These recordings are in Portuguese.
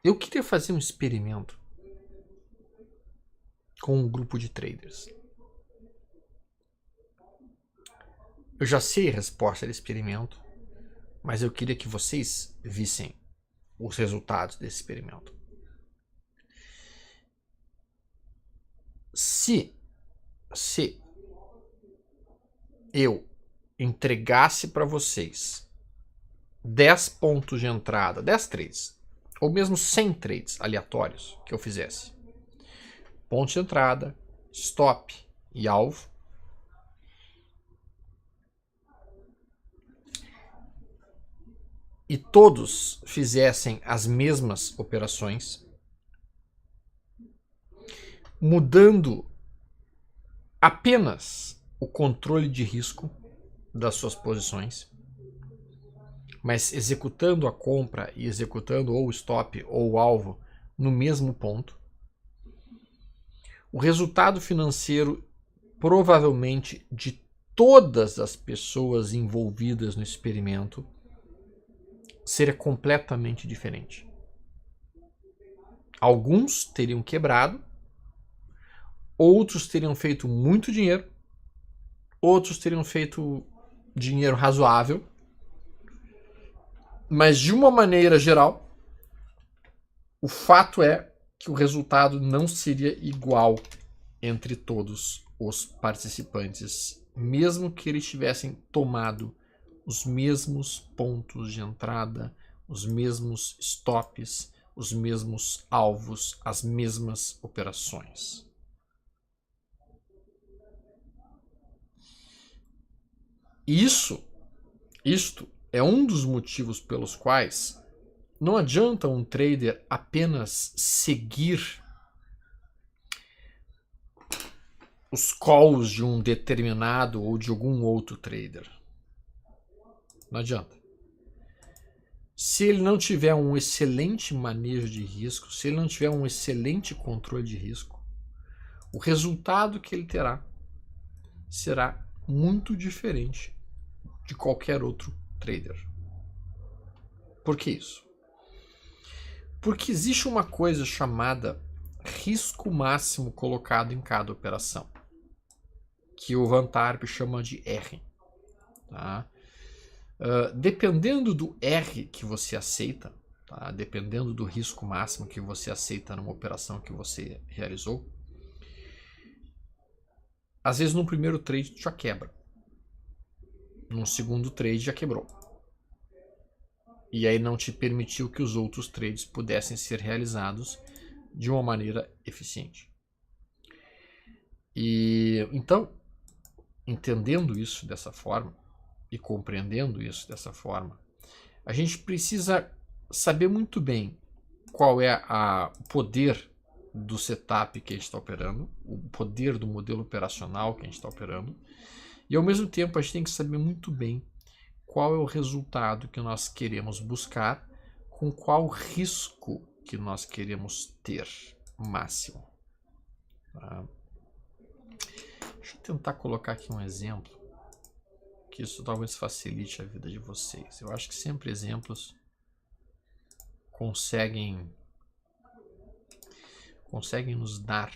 Eu queria fazer um experimento com um grupo de traders. Eu já sei a resposta do experimento, mas eu queria que vocês vissem os resultados desse experimento. Se eu entregasse para vocês 10 pontos de entrada, 10 trades, ou mesmo 100 trades aleatórios que eu fizesse, ponto de entrada, stop e alvo, e todos fizessem as mesmas operações, mudando apenas o controle de risco das suas posições, mas executando a compra e executando ou o stop ou o alvo no mesmo ponto, o resultado financeiro provavelmente de todas as pessoas envolvidas no experimento seria completamente diferente. Alguns teriam quebrado, outros teriam feito muito dinheiro, outros teriam feito dinheiro razoável, mas de uma maneira geral, o fato é que o resultado não seria igual entre todos os participantes, mesmo que eles tivessem tomado os mesmos pontos de entrada, os mesmos stops, os mesmos alvos, as mesmas operações. Isto é um dos motivos pelos quais não adianta um trader apenas seguir os calls de um determinado ou de algum outro trader. Não adianta. Se ele não tiver um excelente manejo de risco, se ele não tiver um excelente controle de risco, o resultado que ele terá será muito diferente de qualquer outro trader. Por que isso? Porque existe uma coisa chamada risco máximo colocado em cada operação, que o Van Tarp chama de R. Tá? Dependendo do R que você aceita, tá? Dependendo do risco máximo que você aceita numa operação que você realizou, às vezes no primeiro trade já quebra, no segundo trade já quebrou, e aí não te permitiu que os outros trades pudessem ser realizados de uma maneira eficiente. E então, entendendo isso dessa forma e compreendendo isso dessa forma, a gente precisa saber muito bem qual é o poder do setup que a gente está operando, o poder do modelo operacional que a gente está operando, e ao mesmo tempo a gente tem que saber muito bem qual é o resultado que nós queremos buscar, com qual risco que nós queremos ter máximo. Tá? Deixa eu tentar colocar aqui um exemplo, que isso talvez facilite a vida de vocês. Eu acho que sempre exemplos conseguem nos dar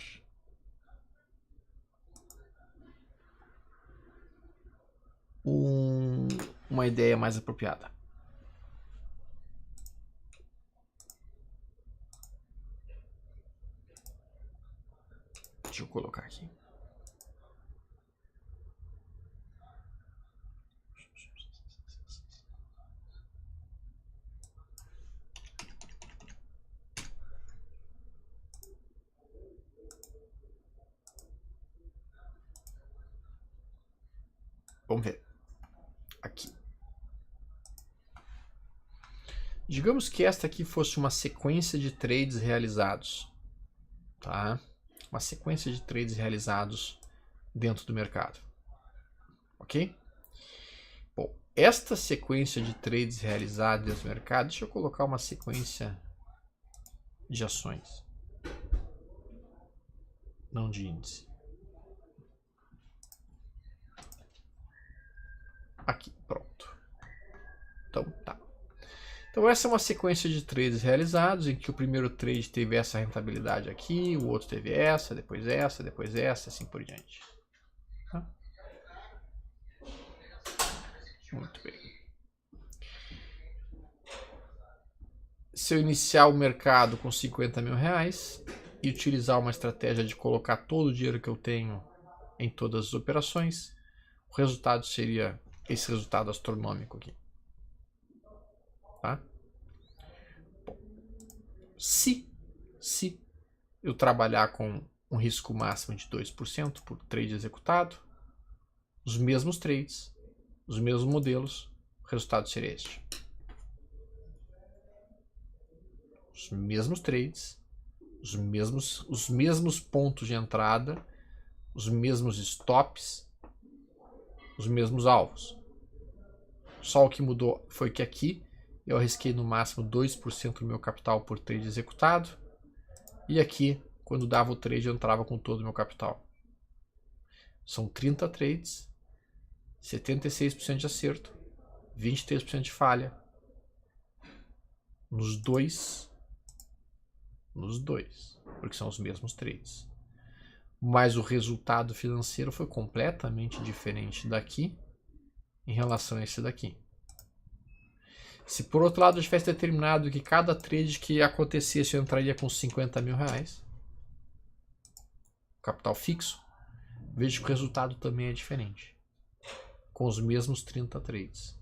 uma ideia mais apropriada. Deixa eu colocar aqui. Vamos ver. Aqui. Digamos que esta aqui fosse uma sequência de trades realizados. Tá? Uma sequência de trades realizados dentro do mercado. Ok? Bom, esta sequência de trades realizados dentro do mercado, deixa eu colocar uma sequência de ações, não de índice. Aqui, pronto. Então, tá. Então essa é uma sequência de trades realizados, em que o primeiro trade teve essa rentabilidade aqui, o outro teve essa, depois essa, assim por diante. Tá? Muito bem. Se eu iniciar o mercado com 50 mil reais e utilizar uma estratégia de colocar todo o dinheiro que eu tenho em todas as operações, o resultado seria esse resultado astronômico aqui. Tá? Bom, se eu trabalhar com um risco máximo de 2% por trade executado, os mesmos trades, os mesmos modelos, o resultado seria este. Os mesmos trades, os mesmos pontos de entrada, os mesmos stops, os mesmos alvos. Só o que mudou foi que aqui eu arrisquei no máximo 2% do meu capital por trade executado, e aqui, quando dava o trade, eu entrava com todo o meu capital. São 30 trades, 76% de acerto, 23% de falha. Nos dois, porque são os mesmos trades. Mas o resultado financeiro foi completamente diferente daqui em relação a esse daqui. Se por outro lado eu tivesse determinado que cada trade que acontecesse eu entraria com 50 mil reais, capital fixo, vejo que o resultado também é diferente, com os mesmos 30 trades.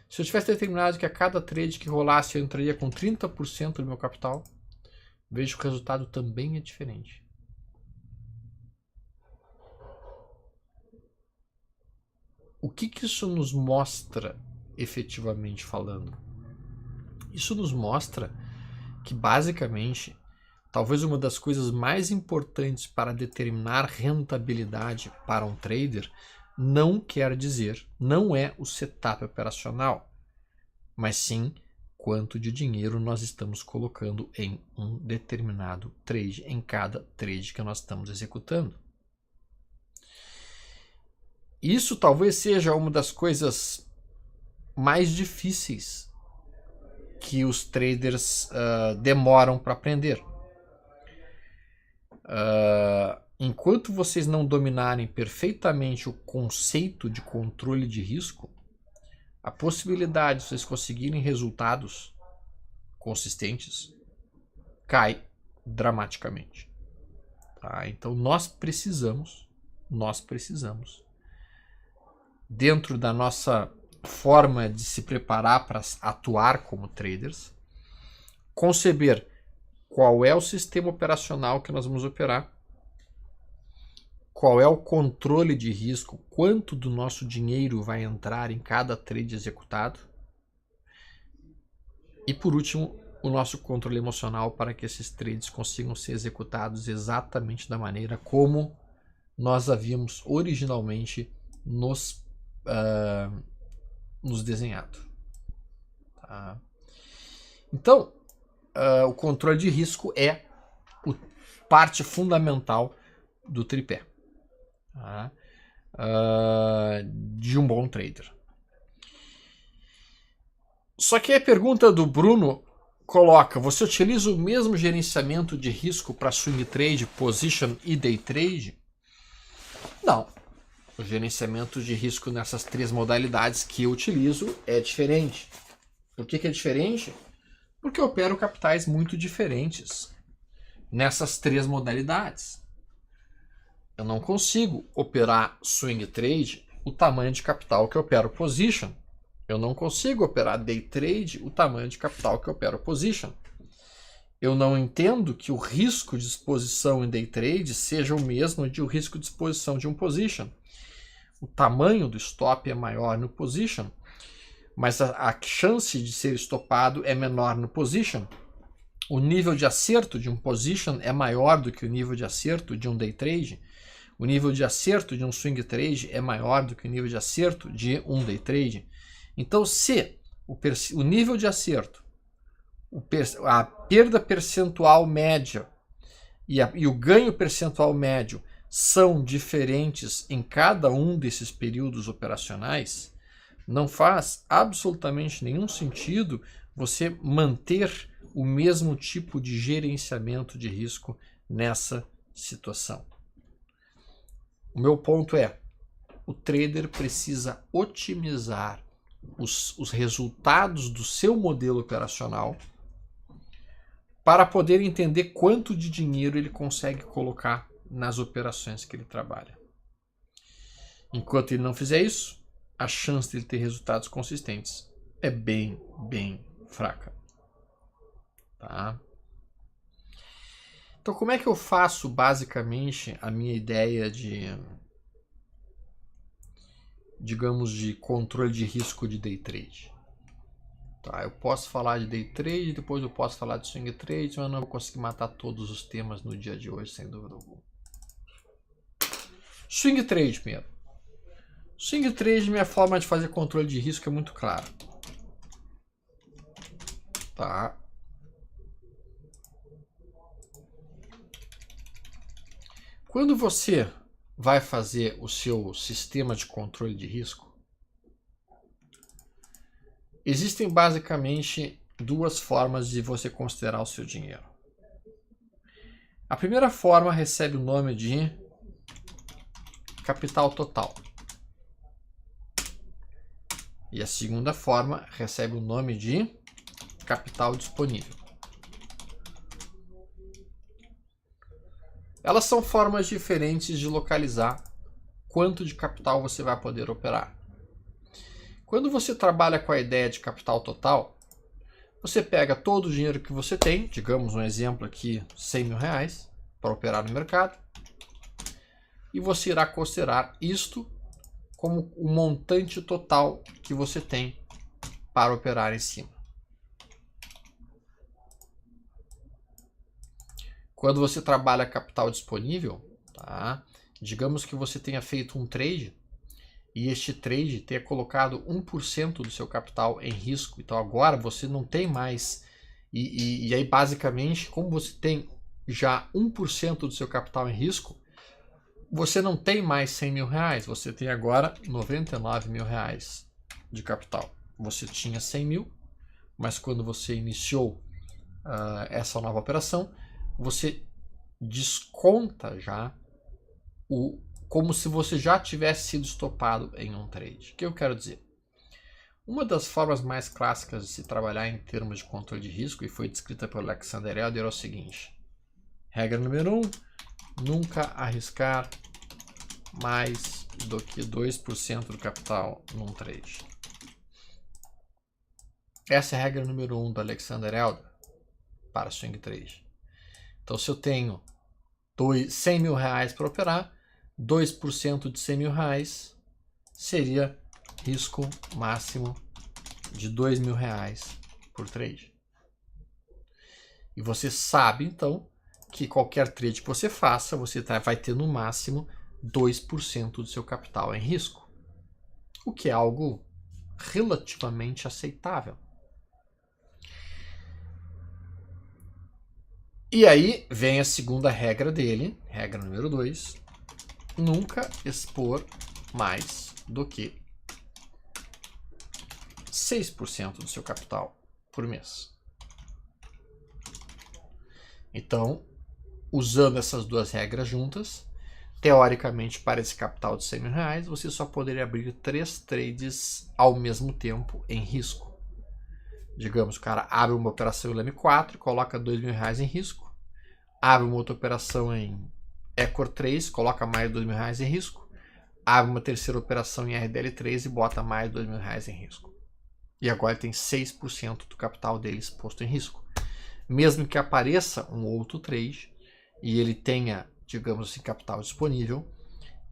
Se eu tivesse determinado que a cada trade que rolasse eu entraria com 30% do meu capital, vejo que o resultado também é diferente. O que isso nos mostra, efetivamente falando? Isso nos mostra que, basicamente, talvez uma das coisas mais importantes para determinar rentabilidade para um trader não quer dizer, não é o setup operacional, mas sim quanto de dinheiro nós estamos colocando em um determinado trade, em cada trade que nós estamos executando. Isso talvez seja uma das coisas mais difíceis que os traders demoram para aprender. Enquanto vocês não dominarem perfeitamente o conceito de controle de risco, a possibilidade de vocês conseguirem resultados consistentes cai dramaticamente. Tá? Então nós precisamos, dentro da nossa forma de se preparar para atuar como traders, conceber qual é o sistema operacional que nós vamos operar, qual é o controle de risco, quanto do nosso dinheiro vai entrar em cada trade executado, e por último, o nosso controle emocional para que esses trades consigam ser executados exatamente da maneira como nós havíamos originalmente nos desenhado. Tá? Então, o controle de risco é parte fundamental do tripé, tá? De um bom trader. Só que a pergunta do Bruno coloca: você utiliza o mesmo gerenciamento de risco para swing trade, position e day trade? Não. O gerenciamento de risco nessas três modalidades que eu utilizo é diferente. Por que é diferente? Porque eu opero capitais muito diferentes nessas três modalidades. Eu não consigo operar swing trade o tamanho de capital que eu opero position. Eu não consigo operar day trade o tamanho de capital que eu opero position. Eu não entendo que o risco de exposição em day trade seja o mesmo de o risco de exposição de um position. O tamanho do stop é maior no position, mas a chance de ser estopado é menor no position. O nível de acerto de um position é maior do que o nível de acerto de um day trade. O nível de acerto de um swing trade é maior do que o nível de acerto de um day trade. Então, se o nível de acerto, a perda percentual média e o ganho percentual médio são diferentes em cada um desses períodos operacionais, Não faz absolutamente nenhum sentido você manter o mesmo tipo de gerenciamento de risco nessa situação. O meu ponto é, o trader precisa otimizar os resultados do seu modelo operacional para poder entender quanto de dinheiro ele consegue colocar nas operações que ele trabalha. Enquanto ele não fizer isso, a chance de ele ter resultados consistentes é bem fraca. Tá? Então, como é que eu faço basicamente a minha ideia de, digamos, de controle de risco de day trade? Tá, eu posso falar de day trade, depois eu posso falar de swing trade, mas eu não vou conseguir matar todos os temas no dia de hoje, sem dúvida alguma. Swing trade primeiro. Swing trade, minha forma de fazer controle de risco é muito clara. Tá? Quando você vai fazer o seu sistema de controle de risco, existem basicamente duas formas de você considerar o seu dinheiro. A primeira forma recebe o nome de capital total. E a segunda forma recebe o nome de capital disponível. Elas são formas diferentes de localizar quanto de capital você vai poder operar. Quando você trabalha com a ideia de capital total, você pega todo o dinheiro que você tem, digamos um exemplo aqui, 100 mil reais, para operar no mercado, e você irá considerar isto como o montante total que você tem para operar em cima. Quando você trabalha capital disponível, tá? Digamos que você tenha feito um trade e este trade tenha colocado 1% do seu capital em risco. Então agora você não tem mais. E aí basicamente, como você tem já 1% do seu capital em risco, você não tem mais 100 mil reais. Você tem agora 99 mil reais de capital. Você tinha 100 mil, mas quando você iniciou essa nova operação, você desconta já como se você já tivesse sido estopado em um trade. O que eu quero dizer? Uma das formas mais clássicas de se trabalhar em termos de controle de risco, e foi descrita pelo Alexander Elder, é o seguinte. Regra número 1, nunca arriscar mais do que 2% do capital num trade. Essa é a regra número 1 do Alexander Elder para swing trade. Então, se eu tenho 100 mil reais para operar, 2% de 100 mil reais seria risco máximo de 2 mil reais por trade. E você sabe, então, que qualquer trade que você faça, você vai ter no máximo 2% do seu capital em risco. O que é algo relativamente aceitável. E aí vem a segunda regra dele, regra número 2, nunca expor mais do que 6% do seu capital por mês. Então, usando essas duas regras juntas, teoricamente para esse capital de 100 mil reais, você só poderia abrir 3 trades ao mesmo tempo em risco. Digamos, o cara abre uma operação em LM4 e coloca 2 mil reais em risco. Abre uma outra operação em Ecor 3, coloca mais 2 mil reais em risco. Abre uma terceira operação em RDL3 e bota mais 2 mil reais em risco. E agora ele tem 6% do capital dele exposto em risco. Mesmo que apareça um outro trade e ele tenha, digamos assim, capital disponível,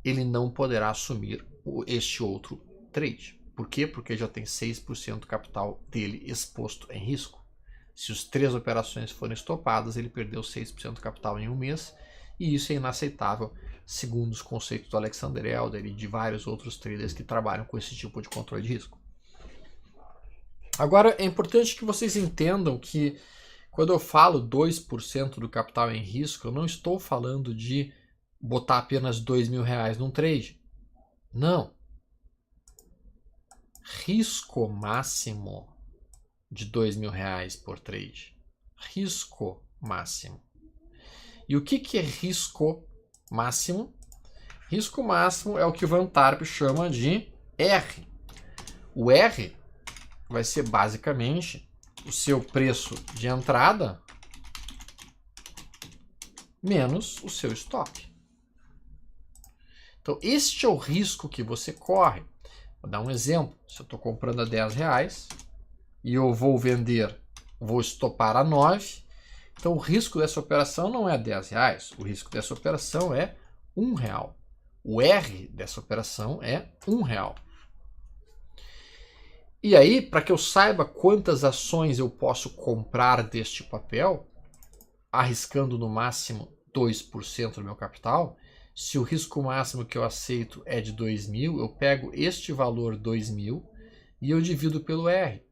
ele não poderá assumir este outro trade. Por quê? Porque já tem 6% do capital dele exposto em risco. Se as 3 operações forem estopadas, ele perdeu 6% do capital em um mês, e isso é inaceitável, segundo os conceitos do Alexander Elder e de vários outros traders que trabalham com esse tipo de controle de risco. Agora, é importante que vocês entendam que quando eu falo 2% do capital em risco, eu não estou falando de botar apenas 2 mil reais num trade. Não. risco máximo de R$2.000 por trade. Risco máximo. E o que é risco máximo? Risco máximo é o que o Van Tarp chama de R. O R vai ser basicamente o seu preço de entrada menos o seu stop. Então, este é o risco que você corre. Vou dar um exemplo. Se eu estou comprando a R$10 e eu vou vender, vou estopar a 9, então o risco dessa operação não é R$10. O risco dessa operação é R$1. O R dessa operação é R$1. E aí, para que eu saiba quantas ações eu posso comprar deste papel, arriscando no máximo 2% do meu capital, se o risco máximo que eu aceito é de 2.000, eu pego este valor 2.000 e eu divido pelo R.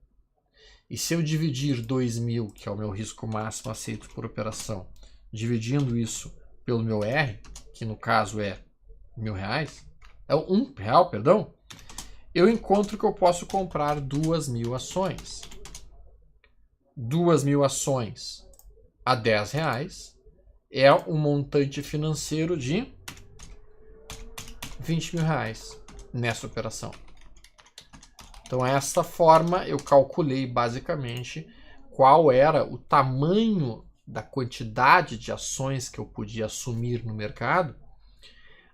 E se eu dividir 2.000, que é o meu risco máximo aceito por operação, dividindo isso pelo meu R, que no caso é R$1.000, é R$1, perdão, eu encontro que eu posso comprar 2.000 ações. 2.000 ações a R$10 é um montante financeiro de R$20.000 nessa operação. Então, dessa forma, eu calculei basicamente qual era o tamanho da quantidade de ações que eu podia assumir no mercado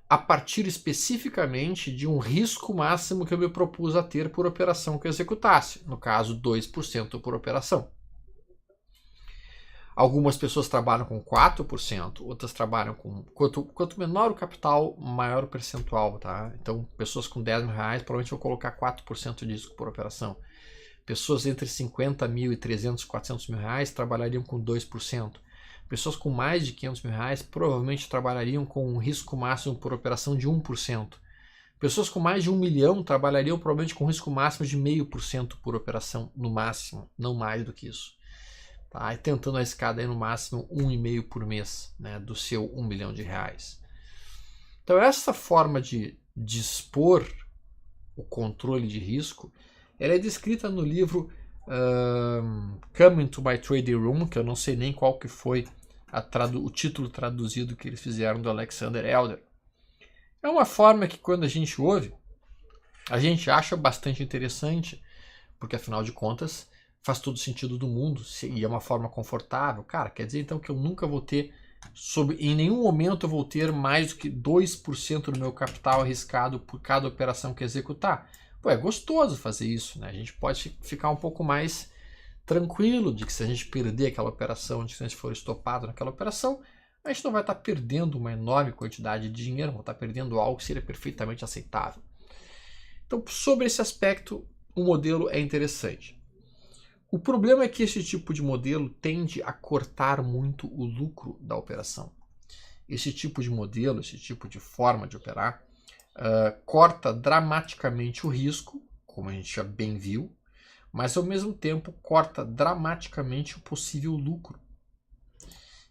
a partir especificamente de um risco máximo que eu me propus a ter por operação que eu executasse, no caso 2% por operação. Algumas pessoas trabalham com 4%, outras trabalham com... Quanto menor o capital, maior o percentual, tá? Então, pessoas com R$10.000, provavelmente vou colocar 4% de risco por operação. Pessoas entre 50 mil e 300, 400 mil reais trabalhariam com 2%. Pessoas com mais de 500 mil reais provavelmente trabalhariam com um risco máximo por operação de 1%. Pessoas com mais de 1 milhão trabalhariam provavelmente com risco máximo de 0,5% por operação, no máximo, não mais do que isso. Tá? E tentando arriscar daí no máximo 1,5 por mês, né, do seu 1 milhão de reais. Então essa forma de dispor o controle de risco, ela é descrita no livro Come into My Trading Room, que eu não sei nem qual que foi o título traduzido que eles fizeram do Alexander Elder. É uma forma que quando a gente ouve, a gente acha bastante interessante, porque afinal de contas faz todo sentido do mundo e é uma forma confortável. Cara, quer dizer então que eu nunca vou ter, em nenhum momento eu vou ter mais do que 2% do meu capital arriscado por cada operação que executar. Pô, é gostoso fazer isso, né? A gente pode ficar um pouco mais tranquilo de que se a gente perder aquela operação, se a gente for estopado naquela operação, a gente não vai estar perdendo uma enorme quantidade de dinheiro, vai estar perdendo algo que seria perfeitamente aceitável. Então, sobre esse aspecto, o modelo é interessante. O problema é que esse tipo de modelo tende a cortar muito o lucro da operação. Esse tipo de modelo, esse tipo de forma de operar, corta dramaticamente o risco, como a gente já bem viu, mas ao mesmo tempo corta dramaticamente o possível lucro.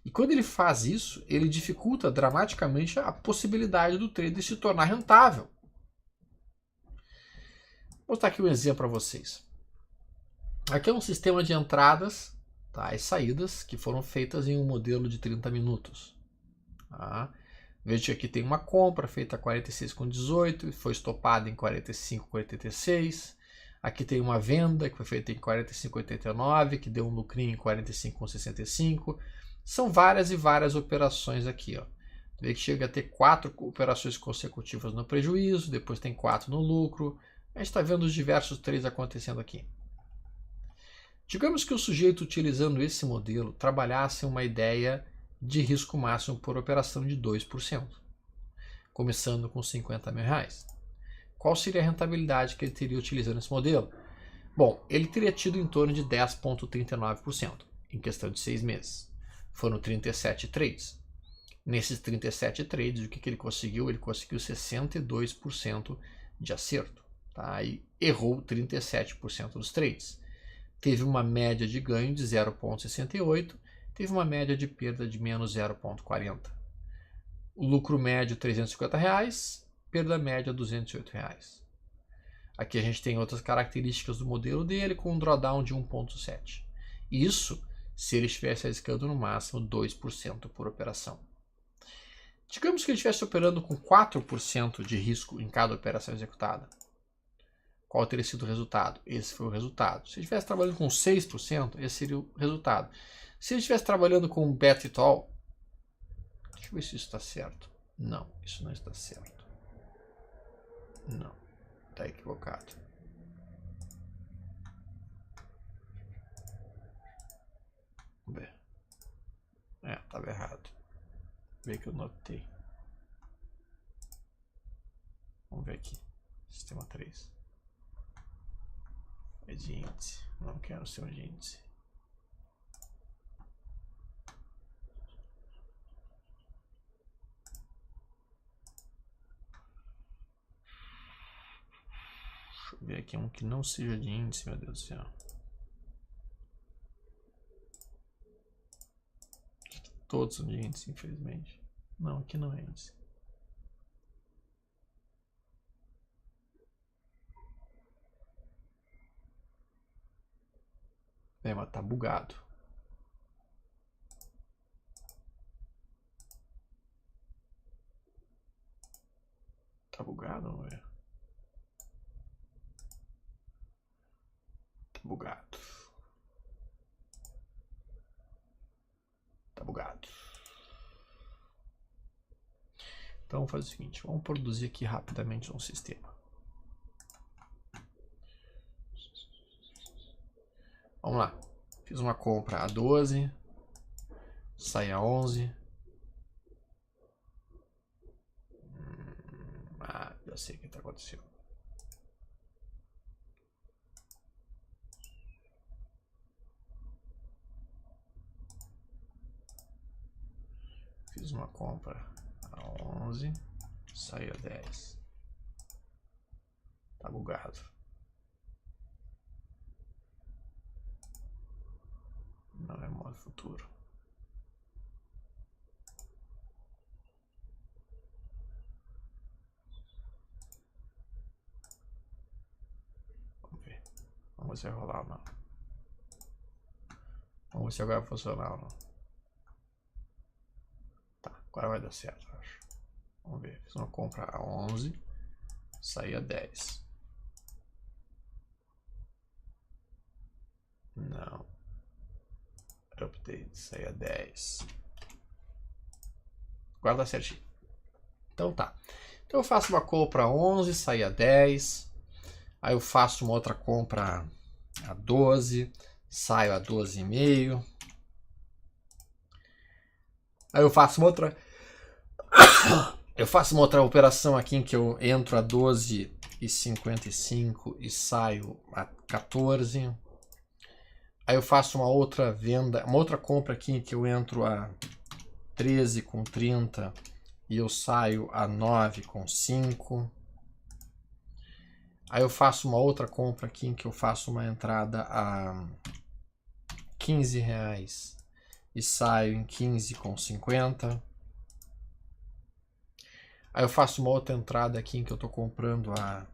E quando ele faz isso, ele dificulta dramaticamente a possibilidade do trader se tornar rentável. Vou mostrar aqui um exemplo para vocês. Aqui é um sistema de entradas, tá, e saídas que foram feitas em um modelo de 30 minutos. Tá? Veja que aqui tem uma compra feita a 46,18 e foi estopada em 45,86. Aqui tem uma venda que foi feita em 45,89, que deu um lucrinho em 45,65. São várias e várias operações aqui. Ó. Vê que chega a ter 4 operações consecutivas no prejuízo, depois tem 4 no lucro. A gente está vendo os diversos trades acontecendo aqui. Digamos que o sujeito utilizando esse modelo trabalhasse uma ideia de risco máximo por operação de 2%, começando com 50 mil reais. Qual seria a rentabilidade que ele teria utilizando esse modelo? Bom, ele teria tido em torno de 10,39% em questão de 6 meses. Foram 37 trades. Nesses 37 trades, o que ele conseguiu? Ele conseguiu 62% de acerto. Tá? E errou 37% dos trades. Teve uma média de ganho de 0,68, teve uma média de perda de menos 0,40. O lucro médio R$ 350, perda média R$ 208. Aqui a gente tem outras características do modelo dele com um drawdown de 1,7. Isso se ele estivesse arriscando no máximo 2% por operação. Digamos que ele estivesse operando com 4% de risco em cada operação executada. Qual teria sido o resultado? Esse foi o resultado. Se ele estivesse trabalhando com 6%, esse seria o resultado. Se ele estivesse trabalhando com bet it all, deixa eu ver se isso está certo. Não, isso não está certo. Não, está equivocado. Vamos ver. Estava errado. Vê que eu notei. Vamos ver aqui. Sistema 3. É de índice. Não quero ser um de índice. Deixa eu ver aqui um que não seja de índice, meu Deus do céu. Todos são de índice, infelizmente. Não, aqui não é índice. Mas tá bugado. Tá bugado, vamos ver. Tá bugado. Tá bugado. Então vamos fazer o seguinte, vamos produzir aqui rapidamente um sistema. Vamos lá. Fiz uma compra a 12, sai a 11. Já sei o que está acontecendo. Fiz uma compra a 11, sai a 10. Tá bugado. Não é modo futuro. Vamos ver. Vamos ver se vai rolar ou não. Vamos ver se agora vai funcionar ou não. Tá, agora vai dar certo, eu acho. Vamos ver. Fiz uma compra a 11, sai a 10. Não. Update, sai a 10. Agora dá certinho. Então tá. Então eu faço uma compra a 11, sai a 10. Aí eu faço uma outra compra a 12, saio a 12,5. Aí eu faço uma outra operação aqui em que eu entro a 12,55 e saio a 14. Aí eu faço uma outra venda, uma outra compra aqui em que eu entro a 13,30 e eu saio a 9,5. Aí eu faço uma outra compra aqui em que eu faço uma entrada a R$15 e saio em 15,50. Aí eu faço uma outra entrada aqui em que eu estou comprando a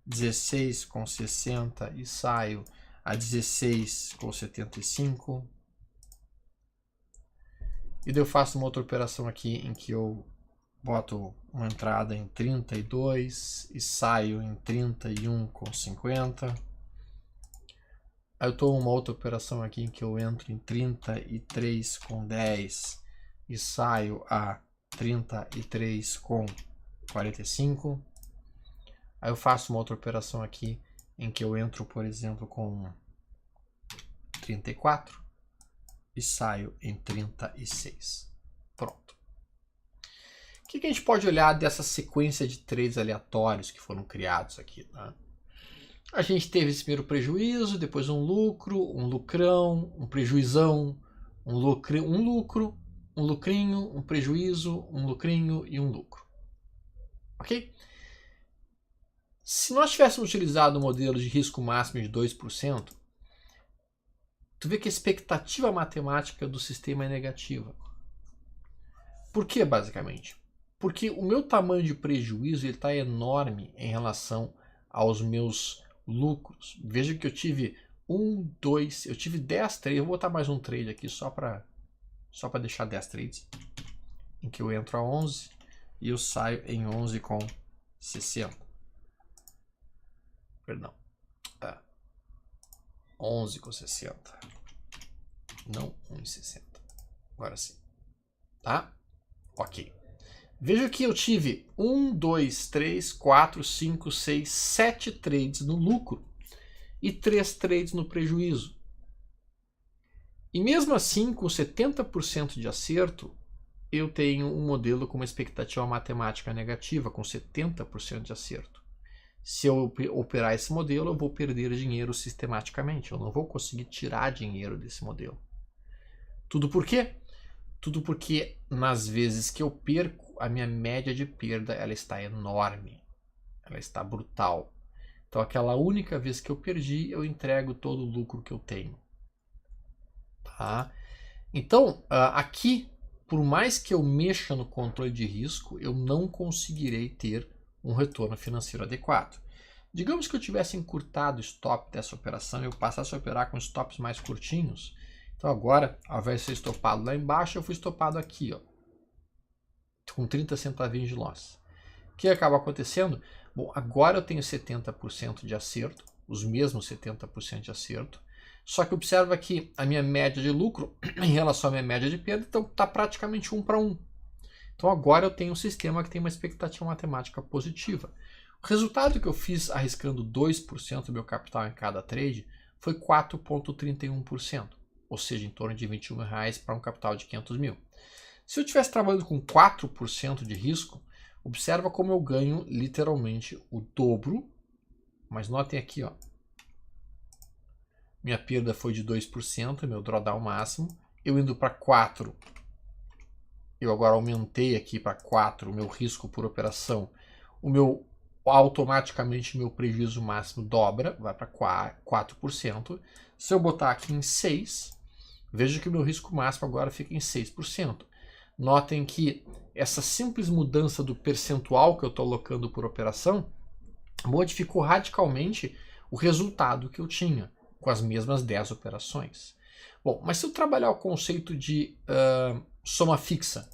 16,60 e saio a 16,75. E daí eu faço uma outra operação aqui em que eu boto uma entrada em 32 e saio em 31,50. Aí eu tô uma outra operação aqui em que eu entro em 33,10 e saio a 33,45. Aí eu faço uma outra operação aqui em que eu entro, por exemplo, com 34 e saio em 36. Pronto. O que a gente pode olhar dessa sequência de trades aleatórios que foram criados aqui, né? A gente teve esse primeiro prejuízo, depois um lucro, um lucrão, um prejuizão, um lucro, um lucrinho, um prejuízo, um lucrinho e um lucro. Ok? Se nós tivéssemos utilizado o modelo de risco máximo de 2%, tu vê que a expectativa matemática do sistema é negativa. Por que, basicamente? Porque o meu tamanho de prejuízo está enorme em relação aos meus lucros. Veja que eu tive eu tive 10 trades, eu vou botar mais um trade aqui só para deixar 10 trades, em que eu entro a 11 e eu saio em 11,60. Perdão. 11,60. Não 1,60. Agora sim. Tá? Ok. Veja que eu tive 1, 2, 3, 4, 5, 6, 7 trades no lucro e 3 trades no prejuízo. E mesmo assim, com 70% de acerto, eu tenho um modelo com uma expectativa matemática negativa, com 70% de acerto. Se eu operar esse modelo, eu vou perder dinheiro sistematicamente. Eu não vou conseguir tirar dinheiro desse modelo. Tudo por quê? Tudo porque nas vezes que eu perco, a minha média de perda ela está enorme. Ela está brutal. Então, aquela única vez que eu perdi, eu entrego todo o lucro que eu tenho. Tá? Então, aqui, por mais que eu mexa no controle de risco, eu não conseguirei ter um retorno financeiro adequado. Digamos que eu tivesse encurtado o stop dessa operação e eu passasse a operar com stops mais curtinhos. Então agora, ao invés de ser estopado lá embaixo, eu fui estopado aqui, ó, com 30 centavinhos de loss. O que acaba acontecendo? Bom, agora eu tenho 70% de acerto, os mesmos 70% de acerto, só que observa que a minha média de lucro em relação à minha média de perda está praticamente 1 para 1. Então agora eu tenho um sistema que tem uma expectativa matemática positiva. O resultado que eu fiz arriscando 2% do meu capital em cada trade foi 4,31%, ou seja, em torno de R$21 para um capital de 500 mil. Se eu estivesse trabalhando com 4% de risco, observa como eu ganho literalmente o dobro, mas notem aqui, ó, minha perda foi de 2%, meu drawdown máximo, eu indo para 4%, eu agora aumentei aqui para 4 o meu risco por operação, automaticamente meu prejuízo máximo dobra, vai para 4%. Se eu botar aqui em 6, veja que o meu risco máximo agora fica em 6%. Notem que essa simples mudança do percentual que eu estou alocando por operação modificou radicalmente o resultado que eu tinha com as mesmas 10 operações. Bom, mas se eu trabalhar o conceito de soma fixa,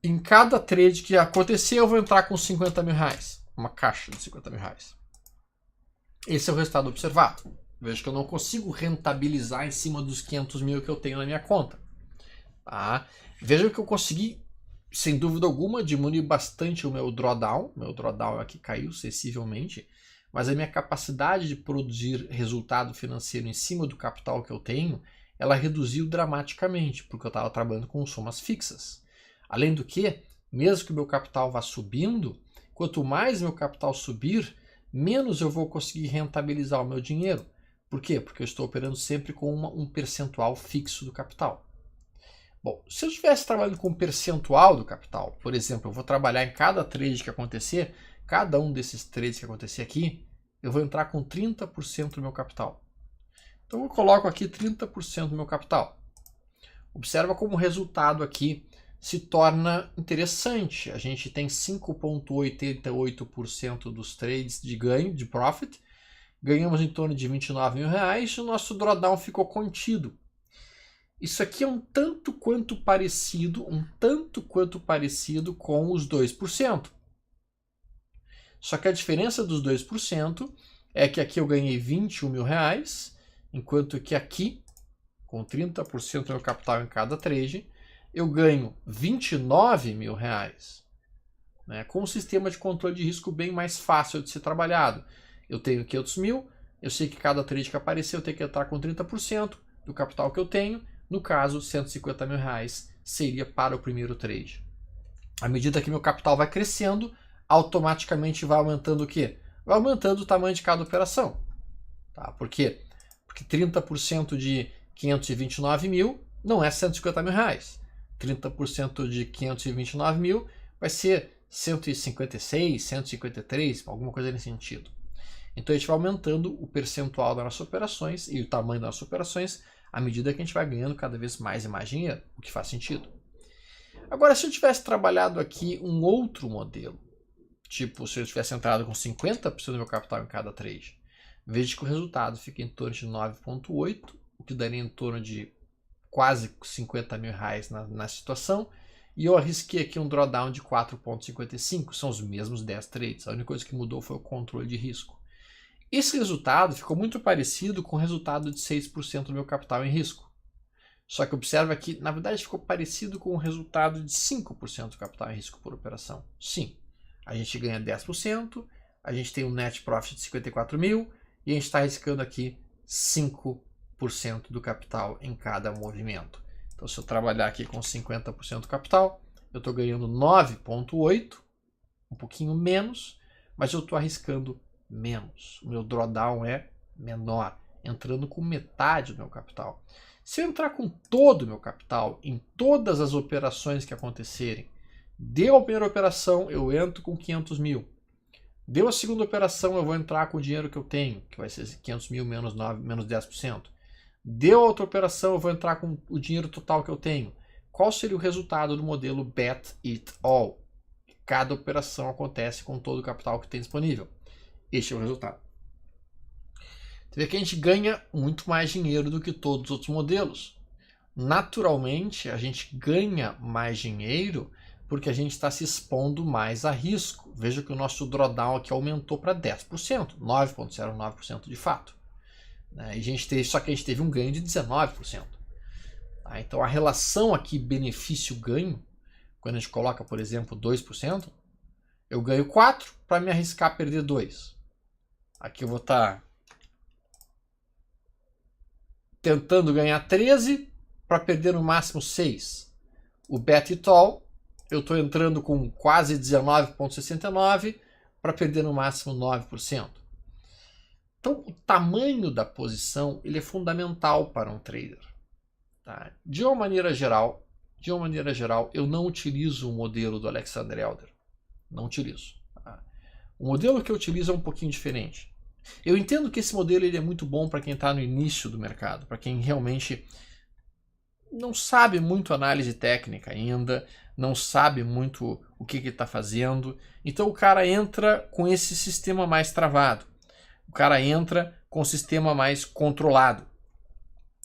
em cada trade que acontecer eu vou entrar com 50 mil reais, uma caixa de 50 mil reais. Esse é o resultado observado. Veja que eu não consigo rentabilizar em cima dos 500 mil que eu tenho na minha conta. Tá? Veja que eu consegui, sem dúvida alguma, diminuir bastante o meu drawdown. Meu drawdown aqui caiu sensivelmente, mas a minha capacidade de produzir resultado financeiro em cima do capital que eu tenho, ela reduziu dramaticamente, porque eu estava trabalhando com somas fixas. Além do que, mesmo que o meu capital vá subindo, quanto mais meu capital subir, menos eu vou conseguir rentabilizar o meu dinheiro. Por quê? Porque eu estou operando sempre com um percentual fixo do capital. Bom, se eu estivesse trabalhando com um percentual do capital, por exemplo, eu vou trabalhar em cada trade que acontecer, cada um desses trades que acontecer aqui, eu vou entrar com 30% do meu capital. Então eu coloco aqui 30% do meu capital. Observa como o resultado aqui se torna interessante. A gente tem 5,88% dos trades de ganho, de profit. Ganhamos em torno de 29 mil reais e o nosso drawdown ficou contido. Isso aqui é um tanto quanto parecido com os 2%. Só que a diferença dos 2% é que aqui eu ganhei 21 mil reais, enquanto que aqui, com 30% do meu capital em cada trade, eu ganho 29 mil reais, né, com um sistema de controle de risco bem mais fácil de ser trabalhado. Eu tenho 500 mil, eu sei que cada trade que aparecer eu tenho que entrar com 30% do capital que eu tenho. No caso, 150 mil reais seria para o primeiro trade. À medida que meu capital vai crescendo, automaticamente vai aumentando o quê? Vai aumentando o tamanho de cada operação. Tá? Por quê? Porque 30% de 529 mil não é 150 mil reais. 30% de 529 mil vai ser 156, 153, alguma coisa nesse sentido. Então a gente vai aumentando o percentual das nossas operações e o tamanho das nossas operações à medida que a gente vai ganhando cada vez mais e mais dinheiro, o que faz sentido. Agora, se eu tivesse trabalhado aqui um outro modelo, tipo se eu tivesse entrado com 50% do meu capital em cada trade, veja que o resultado fica em torno de 9,8, o que daria em torno de quase 50 mil reais na situação, e eu arrisquei aqui um drawdown de 4,55, são os mesmos 10 trades, a única coisa que mudou foi o controle de risco. Esse resultado ficou muito parecido com o resultado de 6% do meu capital em risco. Só que observa que, na verdade, ficou parecido com o resultado de 5% do capital em risco por operação. Sim, a gente ganha 10%, a gente tem um net profit de 54 mil e a gente está arriscando aqui 5% do capital em cada movimento. Então, se eu trabalhar aqui com 50% do capital, eu estou ganhando 9,8, um pouquinho menos, mas eu estou arriscando menos. O meu drawdown é menor, entrando com metade do meu capital. Se eu entrar com todo o meu capital em todas as operações que acontecerem, deu a primeira operação, eu entro com 500 mil. Deu a segunda operação, eu vou entrar com o dinheiro que eu tenho, que vai ser 500 mil menos 10%. Deu a outra operação, eu vou entrar com o dinheiro total que eu tenho. Qual seria o resultado do modelo Bet It All? Cada operação acontece com todo o capital que tem disponível. Este é o resultado. Você vê que a gente ganha muito mais dinheiro do que todos os outros modelos. Naturalmente, a gente ganha mais dinheiro porque a gente está se expondo mais a risco. Veja que o nosso drawdown aqui aumentou para 10%, 9,09% de fato. E só que a gente teve um ganho de 19%. Tá? Então a relação aqui benefício-ganho, quando a gente coloca, por exemplo, 2%, eu ganho 4 para me arriscar perder 2. Aqui eu vou estar tentando ganhar 13 para perder no máximo 6. O Bet It All, eu estou entrando com quase 19,69 para perder no máximo 9%. Então, o tamanho da posição ele é fundamental para um trader. Tá? De uma maneira geral, eu não utilizo o modelo do Alexander Elder. Não utilizo. Tá? O modelo que eu utilizo é um pouquinho diferente. Eu entendo que esse modelo ele é muito bom para quem está no início do mercado, para quem realmente não sabe muito análise técnica ainda, não sabe muito o que ele está fazendo. Então o cara entra com esse sistema mais travado. O cara entra com o sistema mais controlado.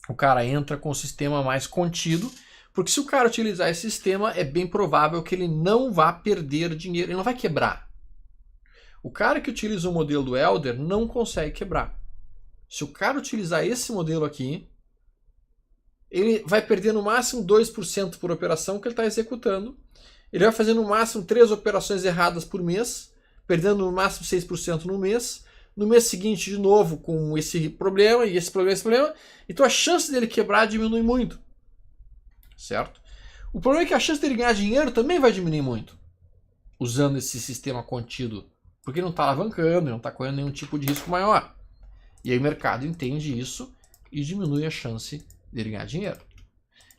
O cara entra com o sistema mais contido, porque se o cara utilizar esse sistema, é bem provável que ele não vá perder dinheiro, ele não vai quebrar. O cara que utiliza o modelo do Elder não consegue quebrar. Se o cara utilizar esse modelo aqui, ele vai perder no máximo 2% por operação que ele está executando. Ele vai fazer no máximo 3 operações erradas por mês, perdendo no máximo 6% no mês. No mês seguinte, de novo, com esse problema, e esse problema, esse problema. Então a chance dele quebrar diminui muito. Certo? O problema é que a chance dele ganhar dinheiro também vai diminuir muito, usando esse sistema contido. Porque não está alavancando, não está correndo nenhum tipo de risco maior. E aí o mercado entende isso e diminui a chance dele ganhar dinheiro.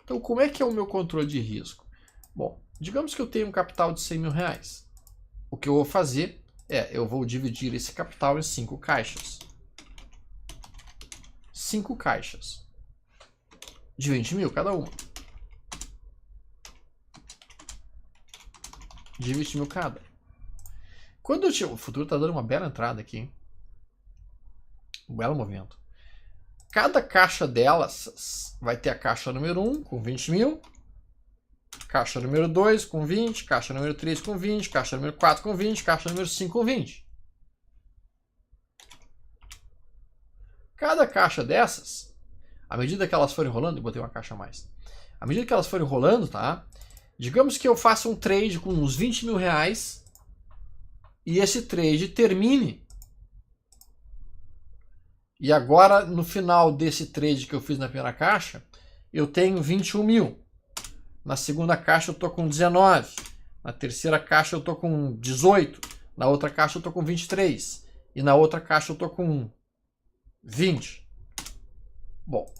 Então, como é que é o meu controle de risco? Bom, digamos que eu tenho um capital de 100 mil reais. O que eu vou fazer eu vou dividir esse capital em 5 caixas. 5 caixas. De 20 mil cada uma. De 20 mil cada. Quando eu o futuro está dando uma bela entrada aqui, hein? Um belo movimento. Cada caixa delas vai ter a caixa número 1 com 20 mil, caixa número 2 com 20, caixa número 3 com 20, caixa número 4 com 20, caixa número 5 com 20. Cada caixa dessas, à medida que elas forem rolando, eu botei uma caixa a mais. À medida que elas forem rolando, tá? Digamos que eu faça um trade com uns 20 mil reais e esse trade termine. E agora, no final desse trade que eu fiz na primeira caixa, eu tenho 21 mil. Na segunda caixa eu estou com 19. Na terceira caixa eu estou com 18. Na outra caixa eu estou com 23. E na outra caixa eu estou com 20. Bom.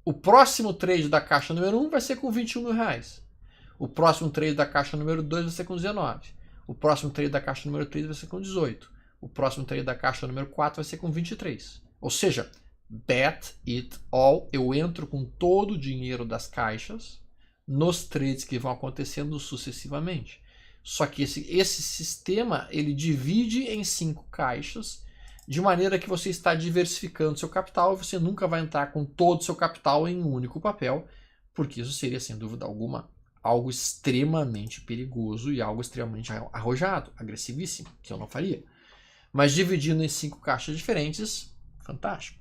O próximo trade da caixa número 1 vai ser com 21 mil reais. O próximo trade da caixa número 2 vai ser com 19. O próximo trade da caixa número 3 vai ser com 18. O próximo trade da caixa número 4 vai ser com 23. Ou seja, Bet It All, eu entro com todo o dinheiro das caixas, nos trades que vão acontecendo sucessivamente. Só que esse sistema ele divide em 5 caixas, de maneira que você está diversificando seu capital e você nunca vai entrar com todo o seu capital em um único papel, porque isso seria, sem dúvida alguma, algo extremamente perigoso e algo extremamente arrojado, agressivíssimo, que eu não faria. Mas dividindo em 5 caixas diferentes, fantástico.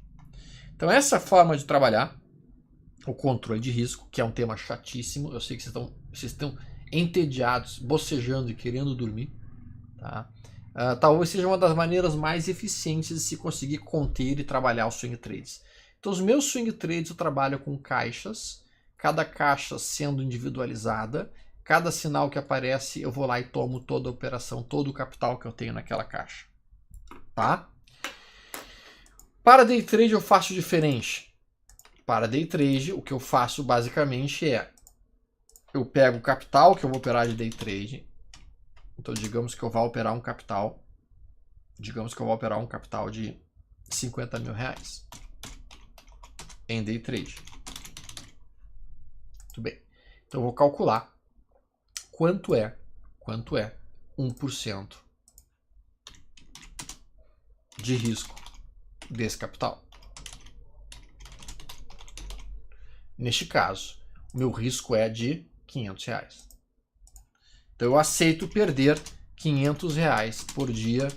Então essa forma de trabalhar, o controle de risco, que é um tema chatíssimo, eu sei que vocês estão entediados, bocejando e querendo dormir, tá? Talvez seja uma das maneiras mais eficientes de se conseguir conter e trabalhar os swing trades. Então os meus swing trades eu trabalho com caixas, cada caixa sendo individualizada, cada sinal que aparece eu vou lá e tomo toda a operação, todo o capital que eu tenho naquela caixa, tá? Para day trade eu faço diferente. Para day trade o que eu faço basicamente é eu pego o capital que eu vou operar de day trade. Então, digamos que eu vou operar um capital. Digamos que eu vou operar um capital de 50 mil reais em day trade. Muito bem. Então, eu vou calcular quanto é 1% de risco desse capital. Neste caso, o meu risco é de 500 reais. Então eu aceito perder 500 reais por dia,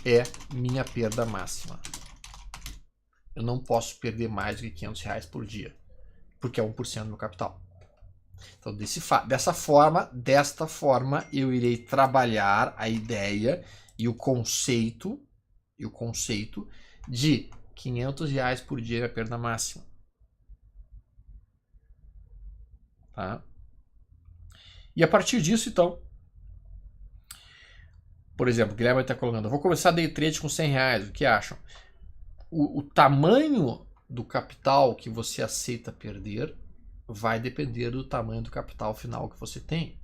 é minha perda máxima. Eu não posso perder mais do que 500 reais por dia, porque é 1% do meu capital. Então desta forma eu irei trabalhar a ideia e o conceito de 500 reais por dia é a perda máxima. Tá? E a partir disso, então, por exemplo, o Guilherme está colocando, eu vou começar day trade com 100 reais, o que acham? O tamanho do capital que você aceita perder vai depender do tamanho do capital final que você tem.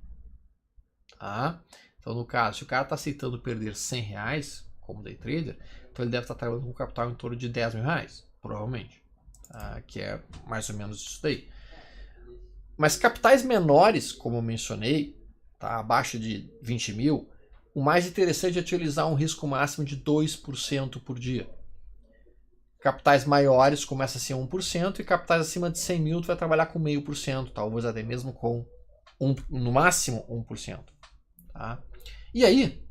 Tá? Então, no caso, se o cara está aceitando perder 100 reais como day trader, então ele deve estar trabalhando com um capital em torno de 10 mil reais, provavelmente. Tá? Que é mais ou menos isso daí. Mas capitais menores, como eu mencionei, tá, abaixo de 20 mil, o mais interessante é utilizar um risco máximo de 2% por dia. Capitais maiores começa a ser 1% e capitais acima de 100 mil tu vai trabalhar com 0,5%, talvez até mesmo com no máximo 1%. Tá? E aí,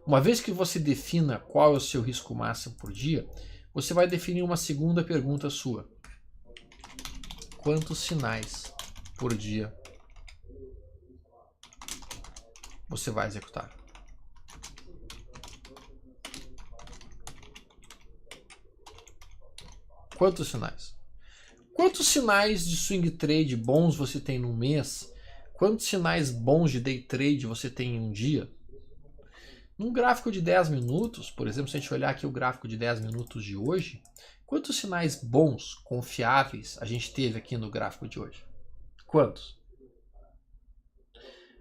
uma vez que você defina qual é o seu risco máximo por dia, você vai definir uma segunda pergunta sua. Quantos sinais por dia você vai executar? Quantos sinais? Quantos sinais de swing trade bons você tem num mês? Quantos sinais bons de day trade você tem em um dia? Num gráfico de 10 minutos, por exemplo, se a gente olhar aqui o gráfico de 10 minutos de hoje, quantos sinais bons, confiáveis a gente teve aqui no gráfico de hoje? Quantos?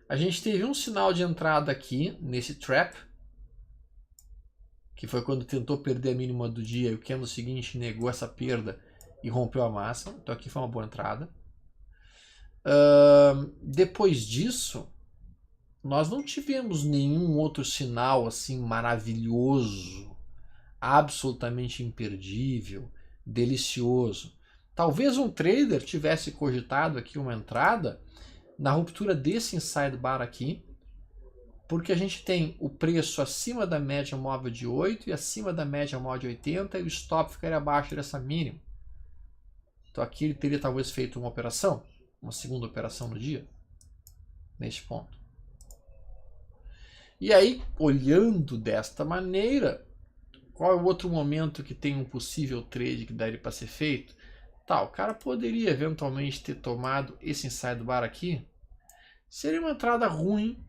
A gente teve um sinal de entrada aqui nesse trap, que foi quando tentou perder a mínima do dia e o candle seguinte negou essa perda e rompeu a máxima. Então aqui foi uma boa entrada. Depois disso, nós não tivemos nenhum outro sinal assim maravilhoso, absolutamente imperdível, delicioso. Talvez um trader tivesse cogitado aqui uma entrada na ruptura desse inside bar aqui, porque a gente tem o preço acima da média móvel de 8 e acima da média móvel de 80 e o stop ficaria abaixo dessa mínima. Então aqui ele teria talvez feito uma operação, uma segunda operação no dia, neste ponto. E aí, olhando desta maneira, qual é o outro momento que tem um possível trade que daria para ser feito? Tá, o cara poderia eventualmente ter tomado esse inside bar aqui. Seria uma entrada ruim,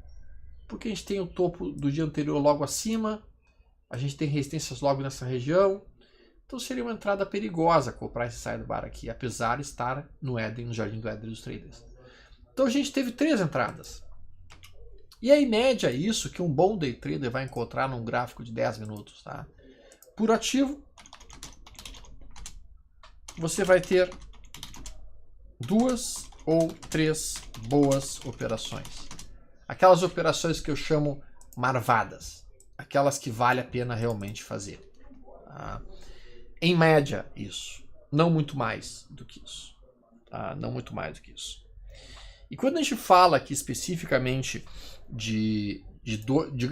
porque a gente tem o topo do dia anterior logo acima, a gente tem resistências logo nessa região, então seria uma entrada perigosa comprar esse inside bar aqui, apesar de estar no Éden, no jardim do Éden dos traders. Então a gente teve 3 entradas. E aí, em média, isso que um bom day trader vai encontrar num gráfico de 10 minutos. Tá? Por ativo, você vai ter 2, ou 3 boas operações. Aquelas operações que eu chamo marvadas. Aquelas que vale a pena realmente fazer. Tá? Em média, isso. Não muito mais do que isso. Tá? Não muito mais do que isso. E quando a gente fala aqui especificamente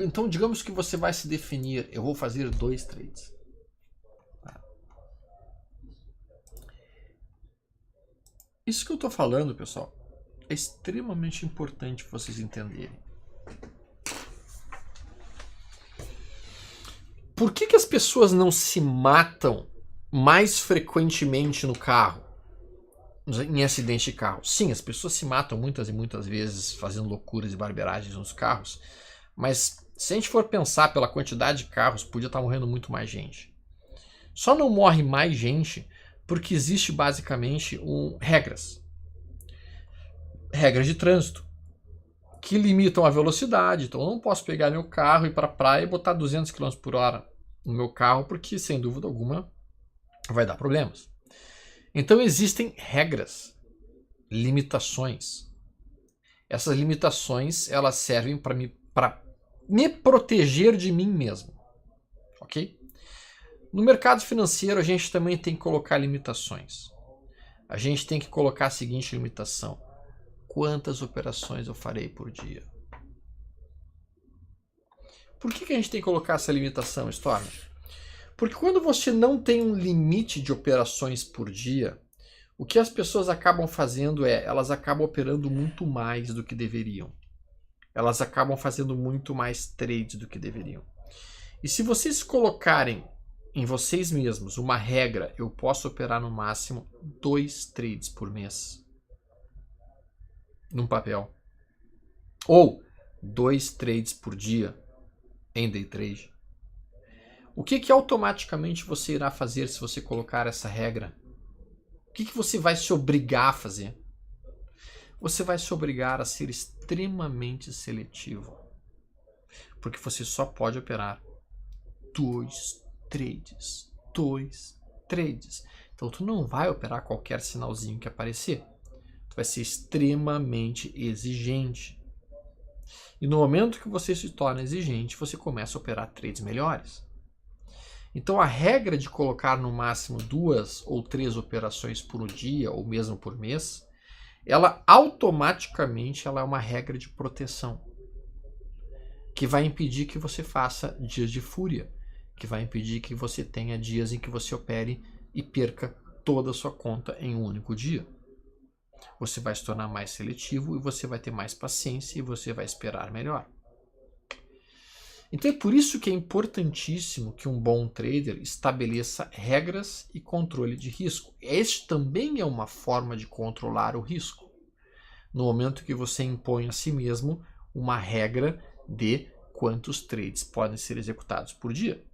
então, digamos que você vai se definir, eu vou fazer 2 trades. Tá? Isso que eu estou falando, pessoal, é extremamente importante vocês entenderem. Por que as pessoas não se matam mais frequentemente no carro? Em acidente de carro? Sim, as pessoas se matam muitas e muitas vezes fazendo loucuras e barberagens nos carros, mas se a gente for pensar pela quantidade de carros, podia estar morrendo muito mais gente. Só não morre mais gente porque existe basicamente regras de trânsito que limitam a velocidade. Então eu não posso pegar meu carro, ir para a praia e botar 200 km por hora no meu carro, porque sem dúvida alguma vai dar problemas. Então existem regras, limitações. Essas limitações elas servem para me proteger de mim mesmo, ok? No mercado financeiro a gente também tem que colocar limitações. A gente tem que colocar a seguinte limitação: quantas operações eu farei por dia? Por que a gente tem que colocar essa limitação, Storm? Porque quando você não tem um limite de operações por dia, o que as pessoas acabam fazendo elas acabam operando muito mais do que deveriam. Elas acabam fazendo muito mais trades do que deveriam. E se vocês colocarem em vocês mesmos uma regra, eu posso operar no máximo 2 trades por mês num papel, ou 2 trades por dia em day trade, o que automaticamente você irá fazer se você colocar essa regra? O que você vai se obrigar a fazer? Você vai se obrigar a ser extremamente seletivo, porque você só pode operar 2 trades. 2 trades. Então tu não vai operar qualquer sinalzinho que aparecer. Tu vai ser extremamente exigente. E no momento que você se torna exigente, você começa a operar trades melhores. Então a regra de colocar no máximo 2 ou 3 operações por dia ou mesmo por mês, ela automaticamente é uma regra de proteção que vai impedir que você faça dias de fúria, que vai impedir que você tenha dias em que você opere e perca toda a sua conta em um único dia. Você vai se tornar mais seletivo e você vai ter mais paciência e você vai esperar melhor. Então é por isso que é importantíssimo que um bom trader estabeleça regras e controle de risco. Este também é uma forma de controlar o risco. No momento que você impõe a si mesmo uma regra de quantos trades podem ser executados por dia.